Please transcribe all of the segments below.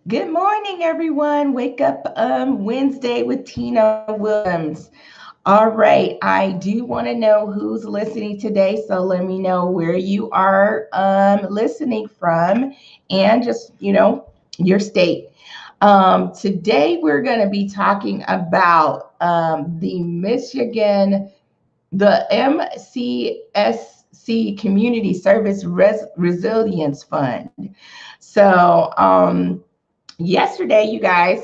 Good morning, everyone. Wake up Wednesday with Tina Williams. All right, I do want to know who's listening today, so let me know where you are listening from and just, your state. Today, we're going to be talking about the MCSC Community Resilience Fund. So, yesterday, you guys,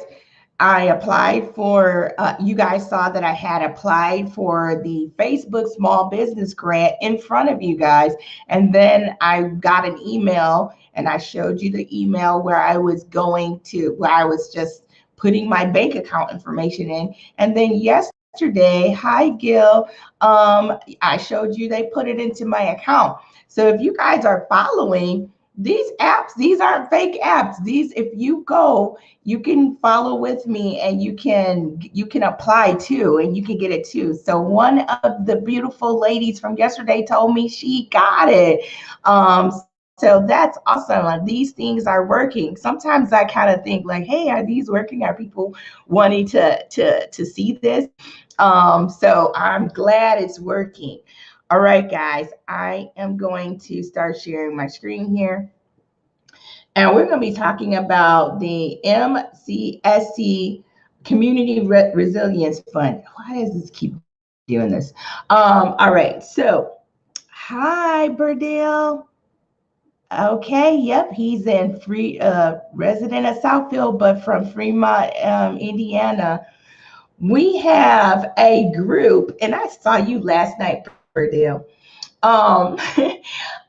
I applied for, you guys saw that I had applied for the Facebook Small Business Grant in front of you guys. And then I got an email and I showed you the email where I was just putting my bank account information in. And then yesterday, hi, Gil, I showed you they put it into my account. So if you guys are following, these apps, these aren't fake apps. These, if you go, you can follow with me and you can apply too, and you can get it too. So one of the beautiful ladies from yesterday told me she got it. So that's awesome. These things are working. Sometimes I kind of think like, hey, are these working? Are people wanting to see this? So I'm glad it's working. All right, guys, I am going to start sharing my screen here. And we're going to be talking about the MCSC Community Resilience Fund. Why does this keep doing this? All right. So, hi, Burdell. Okay. Yep. He's in resident of Southfield, but from Fremont, Indiana. We have a group, and I saw you last night, Burdell. Um,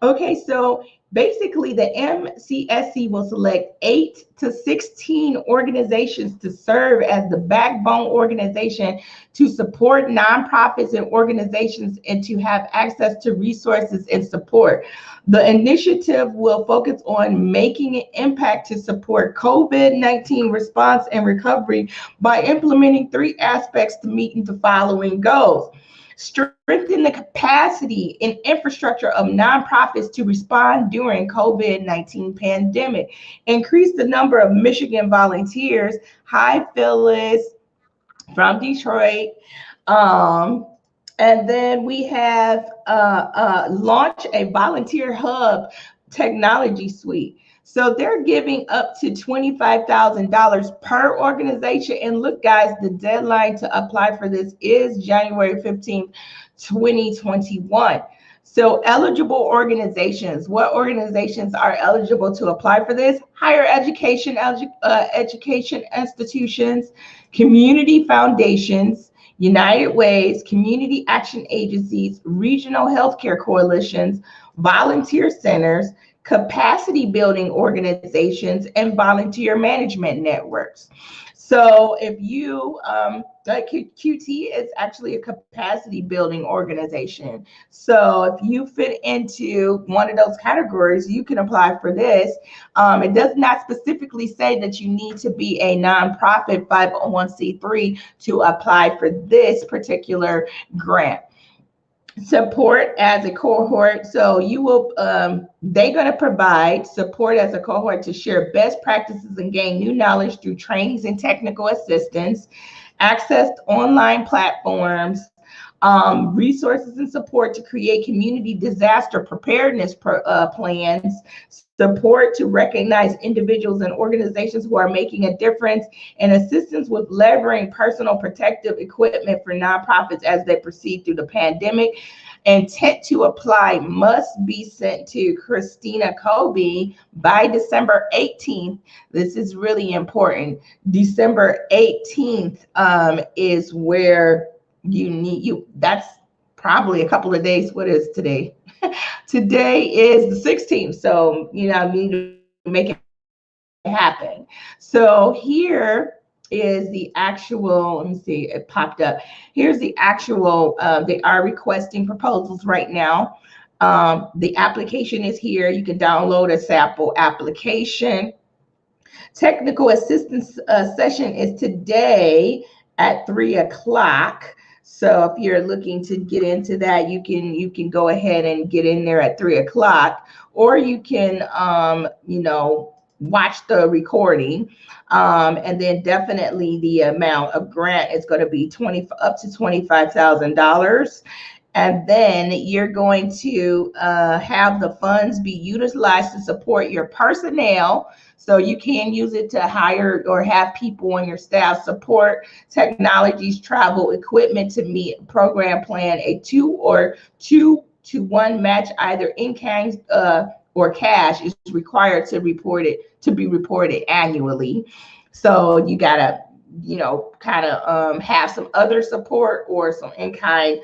okay, so basically, the MCSC will select 8 to 16 organizations to serve as the backbone organization to support nonprofits and organizations and to have access to resources and support. The initiative will focus on making an impact to support COVID-19 response and recovery by implementing 3 aspects to meet the following goals: strengthen the capacity and infrastructure of nonprofits to respond during COVID-19 pandemic, increase the number of Michigan volunteers. Hi, Phyllis from Detroit. Um, and then we have launch a volunteer hub technology suite. So they're giving up to $25,000 per organization. And look, guys, the deadline to apply for this is January 15th, 2021. So eligible organizations, what organizations are eligible to apply for this? Higher education institutions, community foundations, United Ways, community action agencies, regional healthcare coalitions, volunteer centers, capacity building organizations, and volunteer management networks. So if you, like QT is actually a capacity building organization. So if you fit into one of those categories, you can apply for this. It does not specifically say that you need to be a nonprofit 501c3 to apply for this particular grant. Support as a cohort. So you will, they're going to provide support as a cohort to share best practices and gain new knowledge through trainings and technical assistance, access to online platforms, resources and support to create community disaster preparedness plans, support to recognize individuals and organizations who are making a difference, and assistance with leveraging personal protective equipment for nonprofits as they proceed through the pandemic. Intent to apply must be sent to Christina Kobe by December 18th. This is really important. December 18th is where that's probably a couple of days. What is today? Today is the 16th. So, I need to make it happen. So here is the actual, let me see, it popped up. Here's the actual, they are requesting proposals right now. The application is here. You can download a sample application. Technical assistance session is today at 3 o'clock. So if you're looking to get into that, you can go ahead and get in there at 3 o'clock, or you can watch the recording. And then definitely the amount of grant is going to be up to $25,000. And then you're going to have the funds be utilized to support your personnel. So you can use it to hire or have people on your staff support technologies, travel, equipment to meet program plan. A 2-to-1 match, either in kind or cash, is required to be reported annually. So you gotta, kind of have some other support or some in-kind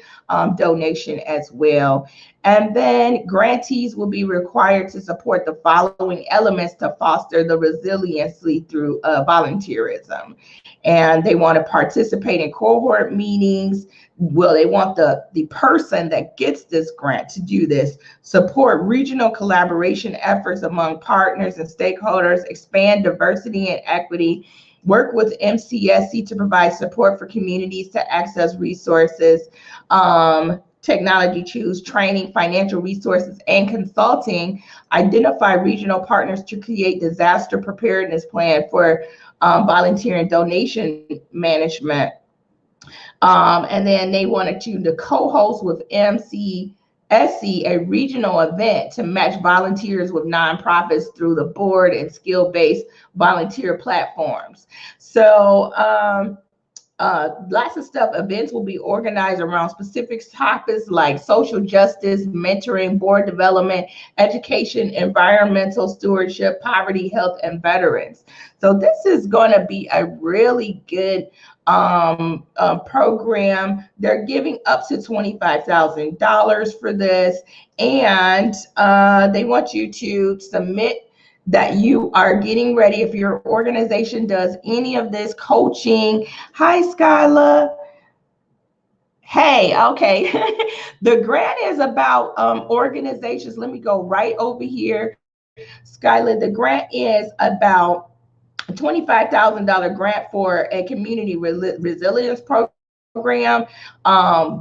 donation as well. And then grantees will be required to support the following elements to foster the resiliency through volunteerism. And they want to participate in cohort meetings. Well, they want the person that gets this grant to do this, support regional collaboration efforts among partners and stakeholders, expand diversity and equity, work with MCSC to provide support for communities to access resources, technology choose, training, financial resources, and consulting, identify regional partners to create disaster preparedness plan for volunteer and donation management. And then they wanted to co-host with MCSC a regional event to match volunteers with nonprofits through the board and skill-based volunteer platforms. So lots of stuff. Events will be organized around specific topics like social justice, mentoring, board development, education, environmental stewardship, poverty, health, and veterans. So this is going to be a really good program. They're giving up to $25,000 for this, and they want you to submit that you are getting ready. If your organization does any of this coaching. Hi, Skyla. Hey, okay. The grant is about organizations. Let me go right over here. Skyla, the grant is about a $25,000 grant for a community resilience program.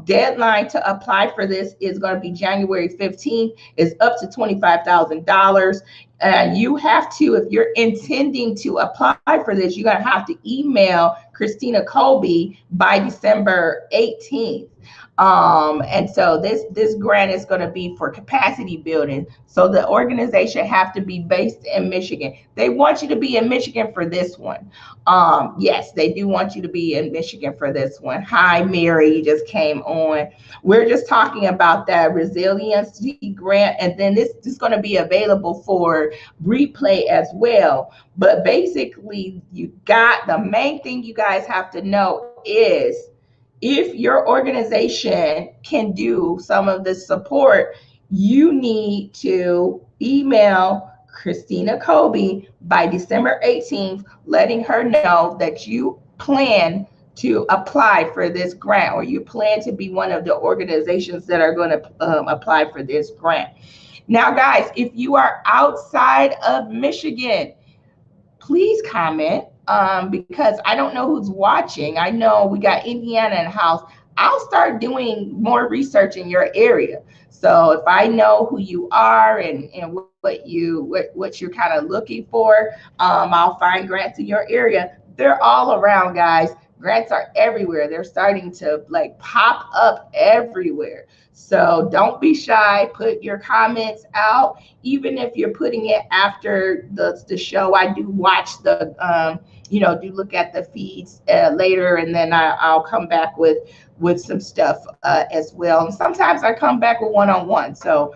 Deadline to apply for this is going to be January 15th. It's up to $25,000. And you have to, if you're intending to apply for this, you're going to have to email Christina Colby by December 18th. And so this grant is going to be for capacity building. So the organization have to be based in Michigan. They want you to be in Michigan for this one. Yes, they do want you to be in Michigan for this one. Hi, Mary, you just came on. We're just talking about that resiliency grant, and then this is going to be available for replay as well. But basically, the main thing you guys have to know is, if your organization can do some of this support, you need to email Christina Colby by December 18th, letting her know that you plan to apply for this grant, or you plan to be one of the organizations that are going to apply for this grant. Now, guys, if you are outside of Michigan, please comment. Because I don't know who's watching. I know we got Indiana in the house. I'll start doing more research in your area. So if I know who you are and what you're kind of looking for, I'll find grants in your area. They're all around, guys. Grants are everywhere. They're starting to pop up everywhere. So don't be shy. Put your comments out. Even if you're putting it after the show, I do watch the do look at the feeds later, and then I'll come back with some stuff as well. And sometimes I come back with one-on-one. So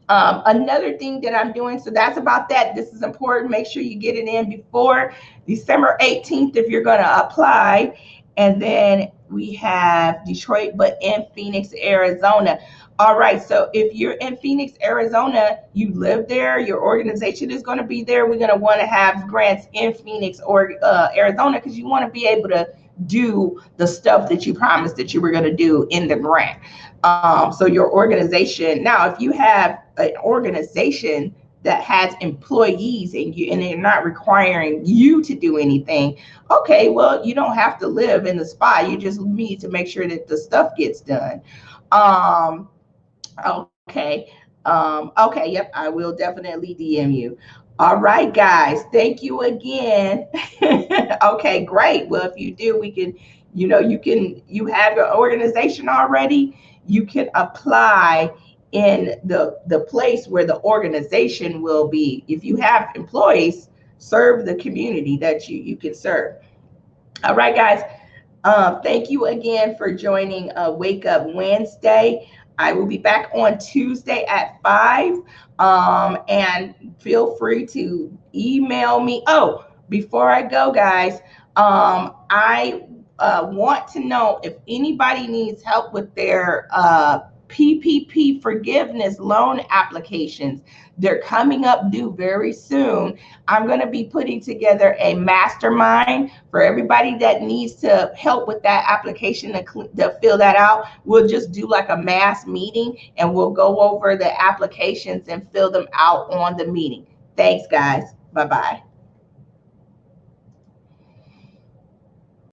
another thing that I'm doing, so that's about that. This is important. Make sure you get it in before December 18th if you're going to apply. And then we have Detroit, but in Phoenix, Arizona. All right, so if you're in Phoenix, Arizona, you live there, your organization is going to be there. We're going to want to have grants in Phoenix or Arizona, because you want to be able to do the stuff that you promised that you were going to do in the grant. So your organization, now if you have an organization that has employees and they're not requiring you to do anything, okay, well, you don't have to live in the spot. You just need to make sure that the stuff gets done. Okay. Okay, yep, I will definitely DM you. All right, guys, thank you again. Okay, great. Well, if you do, we can, you have your organization already, you can apply in the place where the organization will be. If you have employees, serve the community that you can serve. All right, guys. Thank you again for joining Wake Up Wednesday. I will be back on Tuesday at 5. And feel free to email me. Oh, before I go, guys, I want to know if anybody needs help with their PPP forgiveness loan applications. They're coming up due very soon. I'm going to be putting together a mastermind for everybody that needs to help with that application to fill that out. We'll just do like a mass meeting and we'll go over the applications and fill them out on the meeting. Thanks, guys. Bye-bye.